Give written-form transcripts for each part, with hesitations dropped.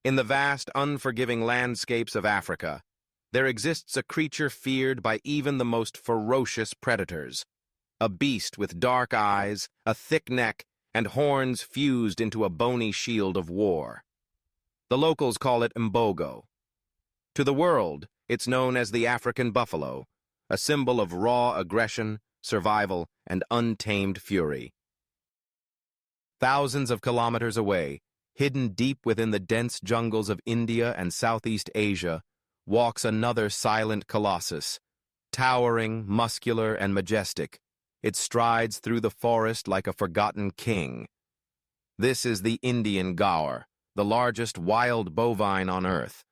In the vast, unforgiving landscapes of Africa, there exists a creature feared by even the most ferocious predators. A beast with dark eyes, a thick neck, and horns fused into a bony shield of war. The locals call it mbogo. To the world, it's known as the African buffalo, a symbol of raw aggression, survival, and untamed fury. Thousands of kilometers away, hidden deep within the dense jungles of India and Southeast Asia, walks another silent colossus, towering, muscular, and majestic. It strides through the forest like a forgotten king. This is the Indian Gaur, the largest wild bovine on earth.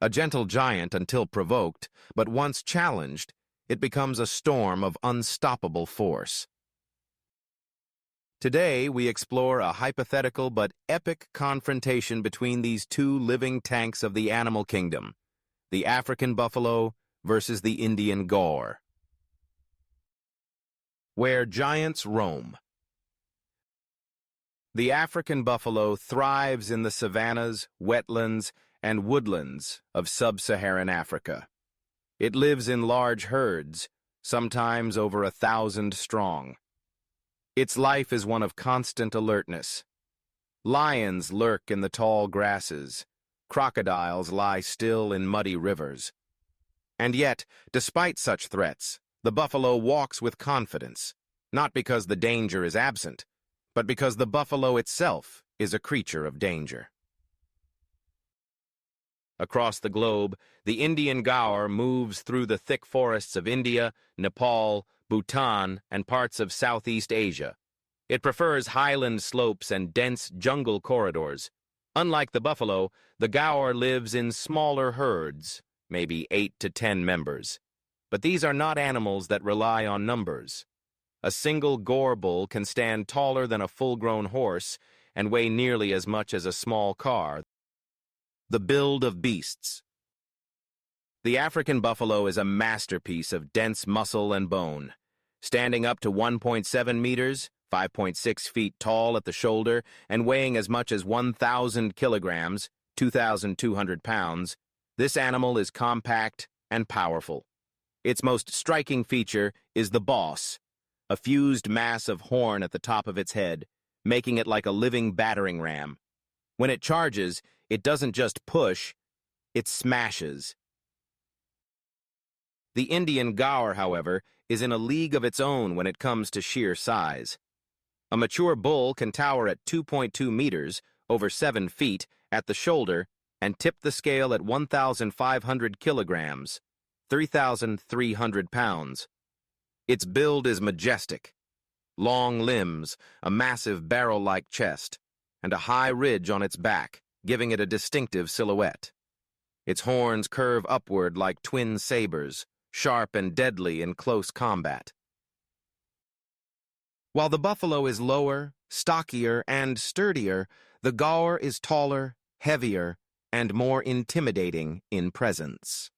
A gentle giant until provoked, but once challenged, it becomes a storm of unstoppable force. Today, we explore a hypothetical but epic confrontation between these two living tanks of the animal kingdom, the African buffalo versus the Indian Gaur. Where giants roam. The African buffalo thrives in the savannas, wetlands, and woodlands of sub-Saharan Africa. It lives in large herds, sometimes over 1,000 strong. Its life is one of constant alertness. Lions lurk in the tall grasses. Crocodiles lie still in muddy rivers. And yet, despite such threats, the buffalo walks with confidence, not because the danger is absent, but because the buffalo itself is a creature of danger. Across the globe, the Indian Gaur moves through the thick forests of India, Nepal, Bhutan, and parts of Southeast Asia. It prefers highland slopes and dense jungle corridors. Unlike the buffalo, the Gaur lives in smaller herds, maybe 8 to 10 members. But these are not animals that rely on numbers. A single Gaur bull can stand taller than a full-grown horse and weigh nearly as much as a small car. The build of beasts. The African buffalo is a masterpiece of dense muscle and bone. Standing up to 1.7 meters, 5.6 feet tall at the shoulder, and weighing as much as 1,000 kilograms, 2,200 pounds, this animal is compact and powerful. Its most striking feature is the boss, a fused mass of horn at the top of its head, making it like a living battering ram. When it charges, it doesn't just push, it smashes. The Indian Gaur, however, is in a league of its own when it comes to sheer size. A mature bull can tower at 2.2 meters, over 7 feet, at the shoulder, and tip the scale at 1,500 kilograms, 3,300 pounds. Its build is majestic. Long limbs, a massive barrel-like chest, and a high ridge on its back, giving it a distinctive silhouette. Its horns curve upward like twin sabers, sharp and deadly in close combat. While the buffalo is lower, stockier, and sturdier, the Gaur is taller, heavier, and more intimidating in presence.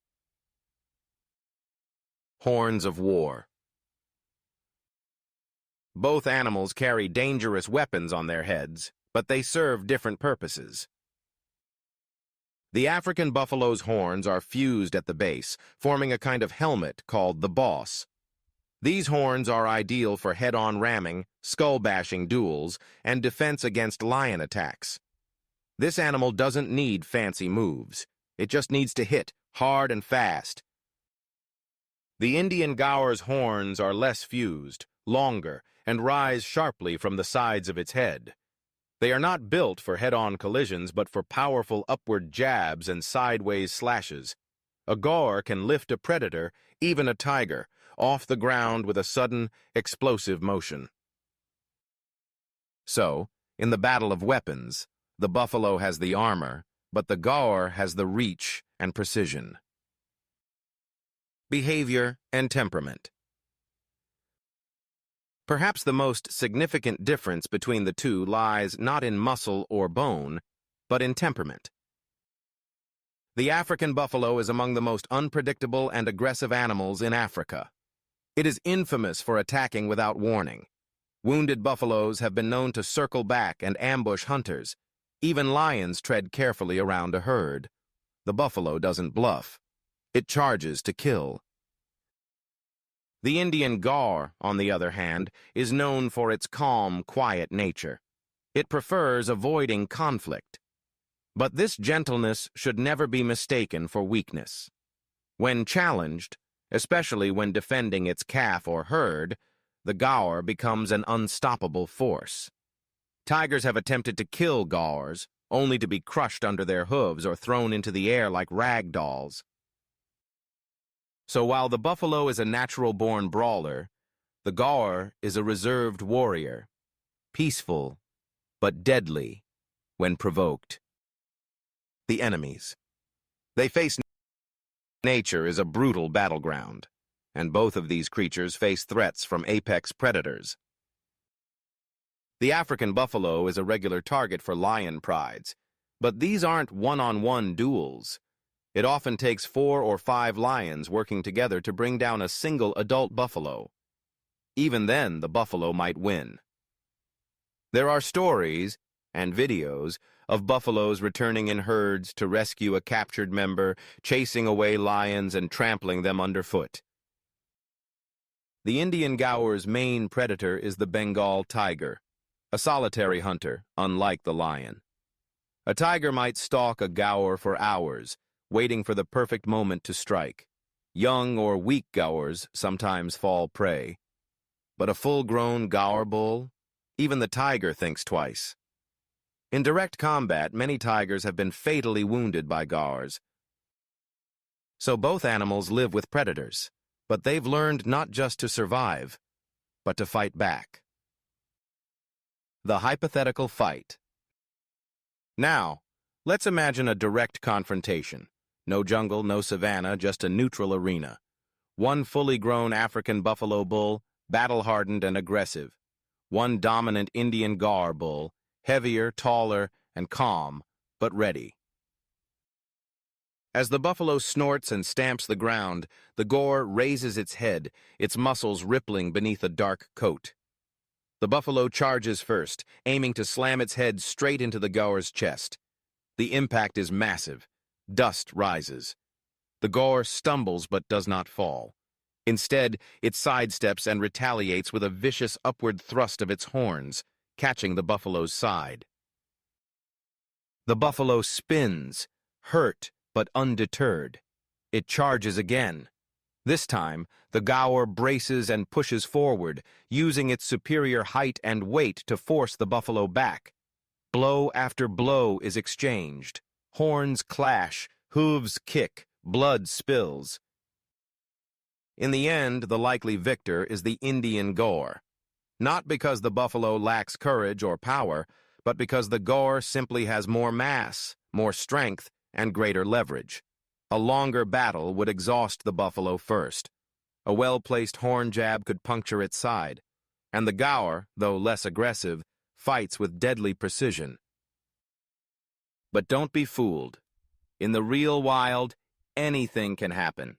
Horns of war. Both animals carry dangerous weapons on their heads, but they serve different purposes. The African buffalo's horns are fused at the base, forming a kind of helmet called the boss. These horns are ideal for head-on ramming, skull-bashing duels, and defense against lion attacks. This animal doesn't need fancy moves. It just needs to hit hard and fast. The Indian Gaur's horns are less fused, longer, and rise sharply from the sides of its head. They are not built for head-on collisions, but for powerful upward jabs and sideways slashes. A Gaur can lift a predator, even a tiger, off the ground with a sudden, explosive motion. So, in the battle of weapons, the buffalo has the armor, but the Gaur has the reach and precision. Behavior and temperament. Perhaps the most significant difference between the two lies not in muscle or bone, but in temperament. The African buffalo is among the most unpredictable and aggressive animals in Africa. It is infamous for attacking without warning. Wounded buffaloes have been known to circle back and ambush hunters, Even lions tread carefully around a herd. The buffalo doesn't bluff. It charges to kill. The Indian Gaur, on the other hand, is known for its calm, quiet nature. It prefers avoiding conflict. But this gentleness should never be mistaken for weakness. When challenged, especially when defending its calf or herd, the Gaur becomes an unstoppable force. Tigers have attempted to kill Gaurs, only to be crushed under their hooves or thrown into the air like rag dolls. So while the buffalo is a natural-born brawler, the Gaur is a reserved warrior, peaceful but deadly when provoked. The enemies. They face nature is a brutal battleground, and both of these creatures face threats from apex predators. The African buffalo is a regular target for lion prides, but these aren't one-on-one duels. It often takes 4 or 5 lions working together to bring down a single adult buffalo. Even then, the buffalo might win. There are stories and videos of buffaloes returning in herds to rescue a captured member, chasing away lions and trampling them underfoot. The Indian Gaur's main predator is the Bengal tiger, a solitary hunter, unlike the lion. A tiger might stalk a Gaur for hours, waiting for the perfect moment to strike. Young or weak Gaurs sometimes fall prey. But a full-grown Gaur bull? Even the tiger thinks twice. In direct combat, many tigers have been fatally wounded by Gaurs. So both animals live with predators, but they've learned not just to survive, but to fight back. The hypothetical fight. Now, let's imagine a direct confrontation. No jungle, no savanna, just a neutral arena. One fully grown African buffalo bull, battle-hardened and aggressive. One dominant Indian Gaur bull, heavier, taller, and calm, but ready. As the buffalo snorts and stamps the ground, the Gaur raises its head, its muscles rippling beneath a dark coat. The buffalo charges first, aiming to slam its head straight into the Gaur's chest. The impact is massive. Dust rises. The Gaur stumbles but does not fall. Instead, it sidesteps and retaliates with a vicious upward thrust of its horns, catching the buffalo's side. The buffalo spins, hurt but undeterred. It charges again. This time, the Gaur braces and pushes forward, using its superior height and weight to force the buffalo back. Blow after blow is exchanged. Horns clash, hooves kick, blood spills. In the end, the likely victor is the Indian Gaur. Not because the buffalo lacks courage or power, but because the Gaur simply has more mass, more strength, and greater leverage. A longer battle would exhaust the buffalo first. A well-placed horn jab could puncture its side, and the Gaur, though less aggressive, fights with deadly precision. But don't be fooled. In the real wild, anything can happen.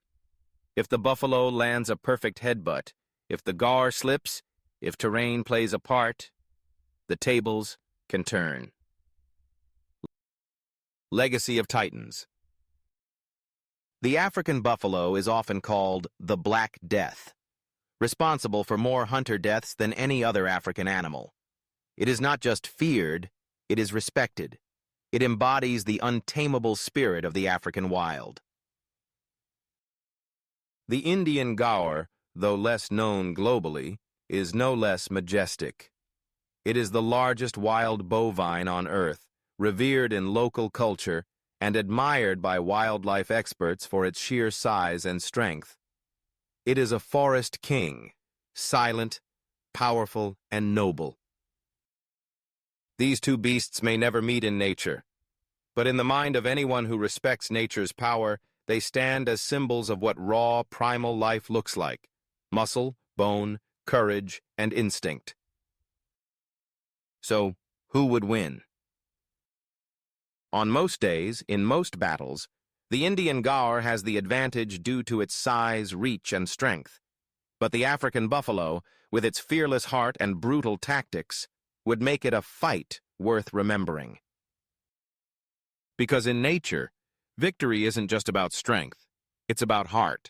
If the buffalo lands a perfect headbutt, if the Gaur slips, if terrain plays a part, the tables can turn. Legacy of Titans. The African buffalo is often called the Black Death, responsible for more hunter deaths than any other African animal. It is not just feared, it is respected. It embodies the untamable spirit of the African wild. The Indian Gaur, though less known globally, is no less majestic. It is the largest wild bovine on Earth, revered in local culture, and admired by wildlife experts for its sheer size and strength. It is a forest king, silent, powerful, and noble. These two beasts may never meet in nature, but in the mind of anyone who respects nature's power, they stand as symbols of what raw, primal life looks like: muscle, bone, courage, and instinct. So, who would win? On most days, in most battles, the Indian Gaur has the advantage due to its size, reach, and strength. But the African buffalo, with its fearless heart and brutal tactics, would make it a fight worth remembering. Because in nature, victory isn't just about strength, it's about heart.